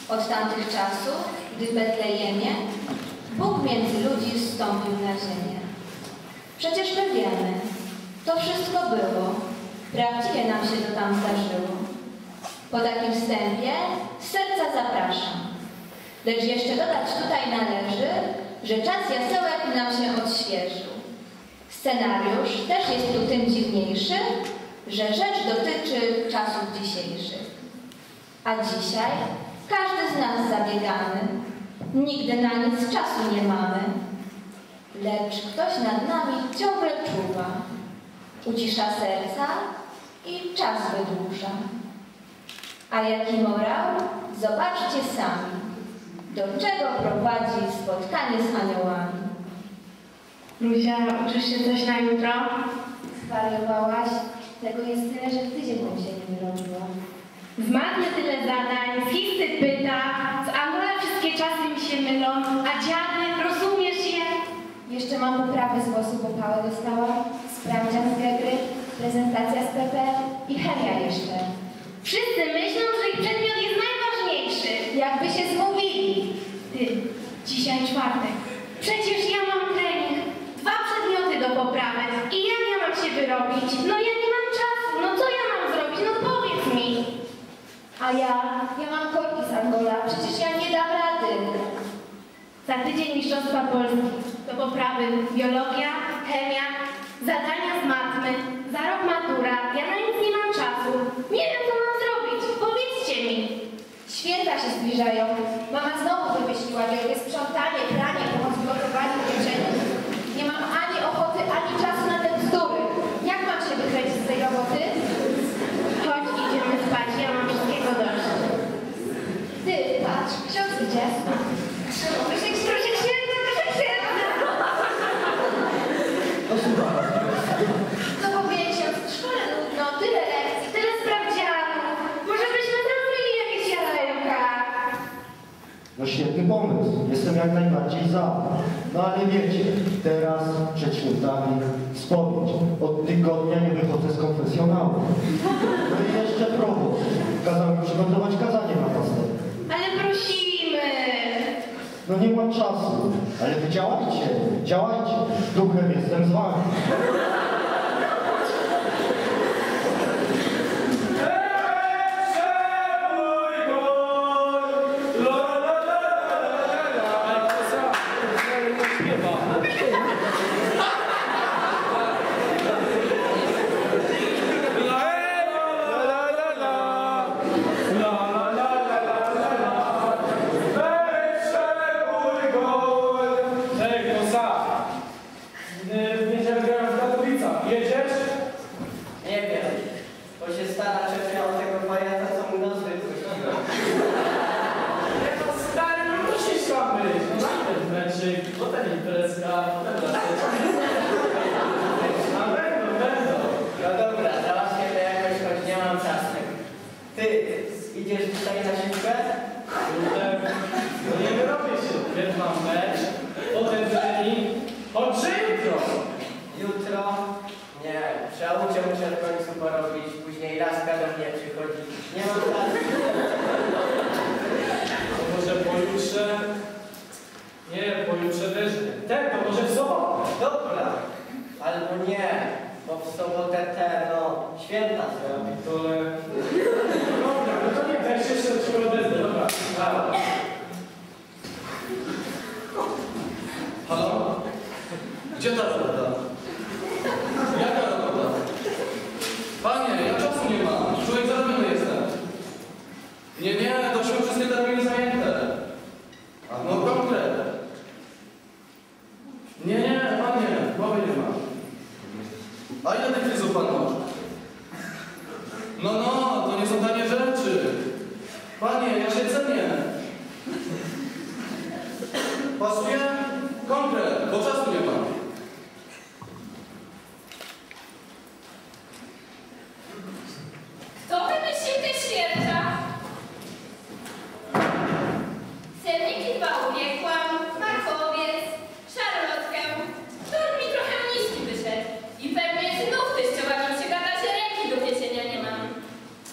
Od tamtych czasów, gdy w Betlejemie Bóg między ludzi zstąpił na ziemię. Przecież my wiemy, to wszystko było, prawdziwie nam się to tam zdarzyło. Po takim wstępie z serca zapraszam. Lecz jeszcze dodać tutaj należy, że czas jasełek nam się odświeżył. Scenariusz też jest tu tym dziwniejszy, że rzecz dotyczy czasów dzisiejszych. A dzisiaj każdy z nas zabiegany, nigdy na nic czasu nie mamy. Lecz ktoś nad nami ciągle czuwa, ucisza serca i czas wydłuża. A jaki morał? Zobaczcie sami, do czego prowadzi spotkanie z aniołami. Luzia, uczysz się coś na jutro? Zwariowałaś? Tego jest tyle, że w tydzień bym się nie wyrobiła. Z matmy tyle zadań, z histy pyta, z Angola wszystkie czasy mi się mylą, a dziady, rozumiesz je? Jeszcze mam poprawę z głosu, bo pałę dostałam, sprawdzian z Gegry, prezentacja z PP i chemia jeszcze. Wszyscy myślą, że ich przedmiot jest najważniejszy. Jakby się zmówili. Ty, dzisiaj czwartek. Przecież ja mam trening, 2 przedmioty do poprawy i jak ja mam się wyrobić? No ja nie mam czasu, no co ja mam zrobić? No powiedz mi. A ja mam korki z Angola, przecież ja nie dam rady. Za tydzień mistrzostwa Polski, do poprawy biologia, chemia, zadania z matmy, za rok matura, ja na nic nie mam czasu. Nie wiem, co mam zrobić, powiedzcie mi. Święta się zbliżają. Mama znowu wymyśliła wielkie sprzątanie, pranie, pomoc w gotowaniu, pieczeniu. Nie mam ani ochoty, ani czasu na te bzdury. Jak mam się wykręcić z tej roboty? Chodź, idziemy spać, ja mam wszystkiego dość. Ty, patrz, ksiądz idzie. Proszę księdza, proszę księdza. No powie ksiądz, w szkole nudno, tyle lekcji, Tyle sprawdzianów. Może byśmy zrobili jakieś jarełka. No świetny pomysł. Jestem jak najbardziej za. No ale wiecie, teraz przed świętami spowiedź. Od tygodnia nie wychodzę z konfesjonału. No i jeszcze proboszcz. Kazał mi przygotować kazanie na pastor. Ale prosimy. No nie mam czasu. Ale wy działajcie, działajcie. Duchem jestem z wami.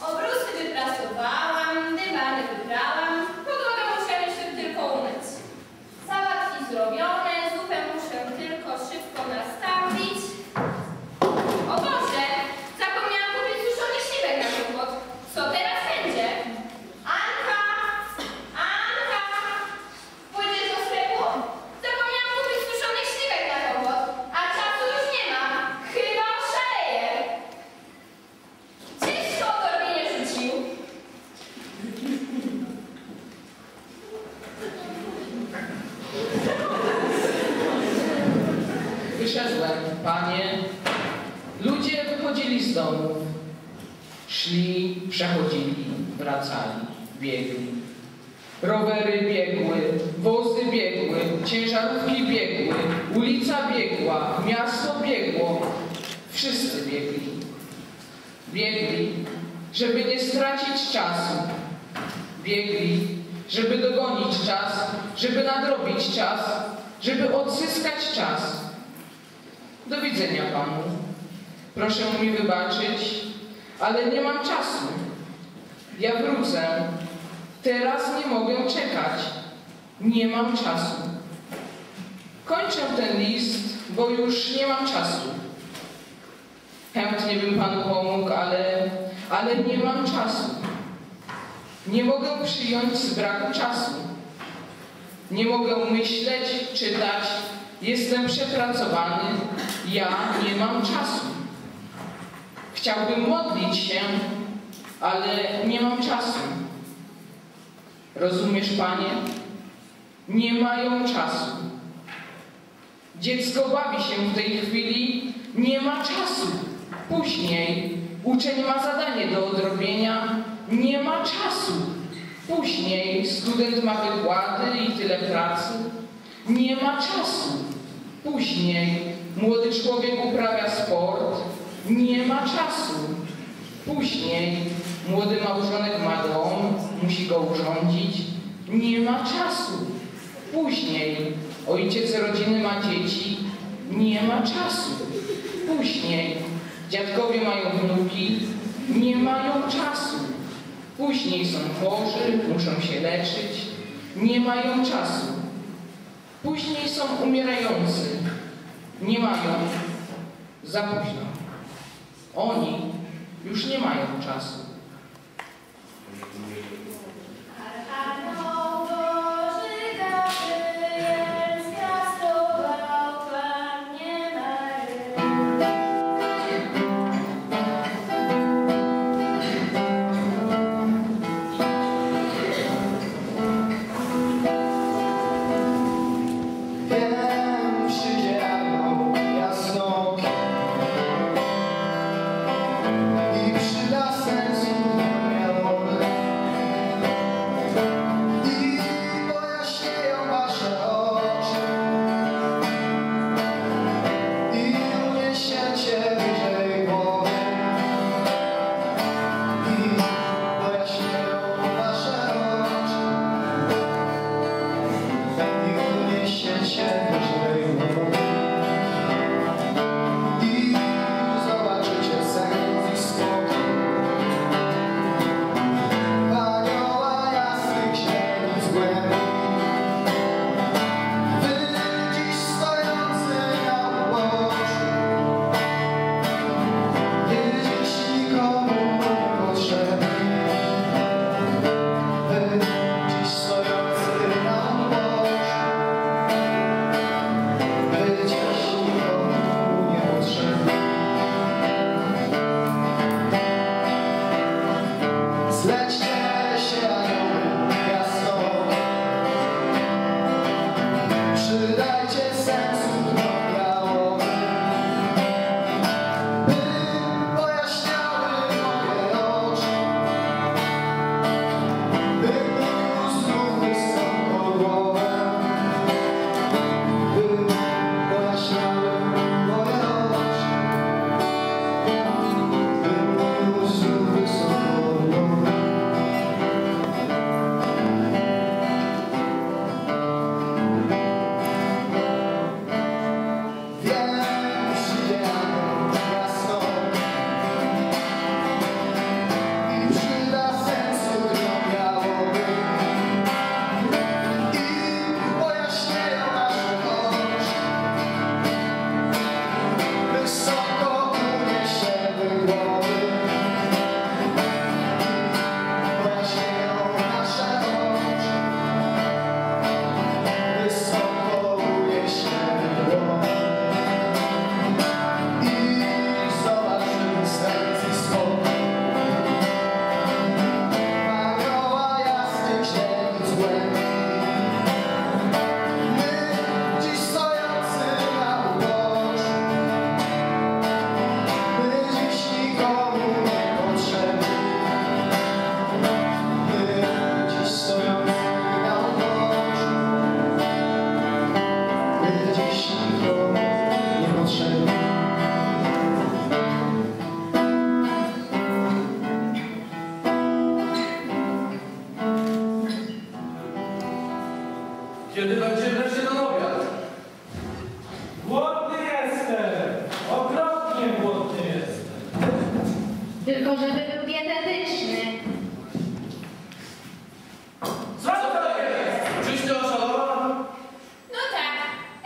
Obrusy wyprasowałam, dywany wybrałam, podłogę przechodzili, wracali, biegli. Rowery biegły, wozy biegły, ciężarówki biegły, ulica biegła, miasto biegło. Wszyscy biegli. Biegli, żeby nie stracić czasu. Biegli, żeby dogonić czas, żeby nadrobić czas, żeby odzyskać czas. Do widzenia panu. Proszę mi wybaczyć, ale nie mam czasu. Ja wrócę. Teraz nie mogę czekać. Nie mam czasu. Kończę ten list, bo już nie mam czasu. Chętnie bym panu pomógł, ale nie mam czasu. Nie mogę przyjąć z braku czasu. Nie mogę myśleć, czytać. Jestem przepracowany. Ja nie mam czasu. Chciałbym modlić się, ale nie mam czasu. Rozumiesz, panie? Nie mają czasu. Dziecko bawi się w tej chwili, nie ma czasu. Później uczeń ma zadanie do odrobienia, nie ma czasu. Później student ma wykłady i tyle pracy, nie ma czasu. Później młody człowiek uprawia sport, nie ma czasu. Później młody małżonek ma dom, musi go urządzić, nie ma czasu. Później ojciec rodziny ma dzieci, nie ma czasu. Później dziadkowie mają wnuki, nie mają czasu. Później są chorzy, muszą się leczyć, nie mają czasu. Później są umierający, nie mają, za późno. Oni już nie mają czasu. Kiedy będzie wreszcie ten obiad? Głodny jestem! Okropnie głodny jestem! Tylko żeby był dietetyczny. Co to jest? Czyś ty oszalała? No tak,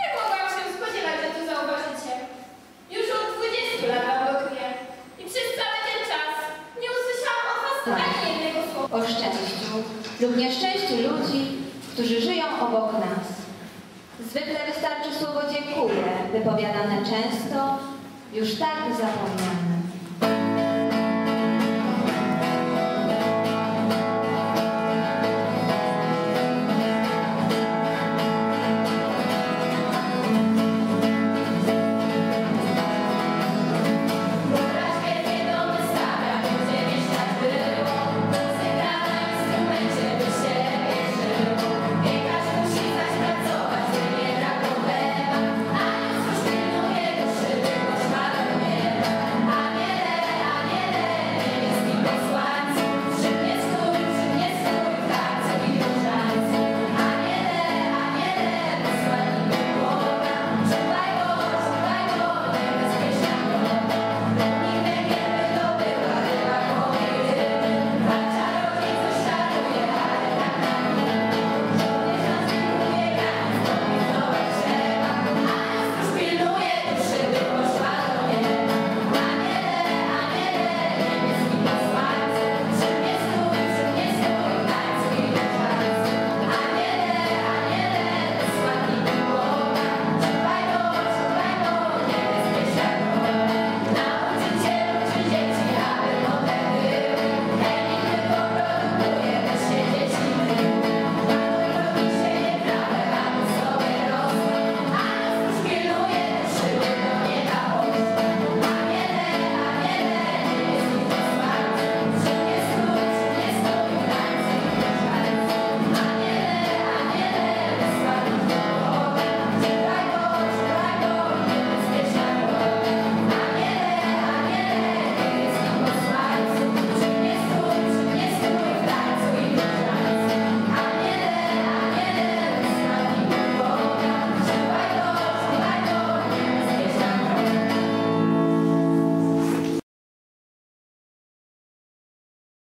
jak mogłam się spodziewać, że to zauważycie? Już od 20 lat wam gotuję i przez cały ten czas nie usłyszałam od was ani jednego słowa. O szczęściu lub nieszczęściu ludzi, którzy żyją obok nas. Zwykle wystarczy słowo dziękuję, wypowiadane często, już tak zapomniane.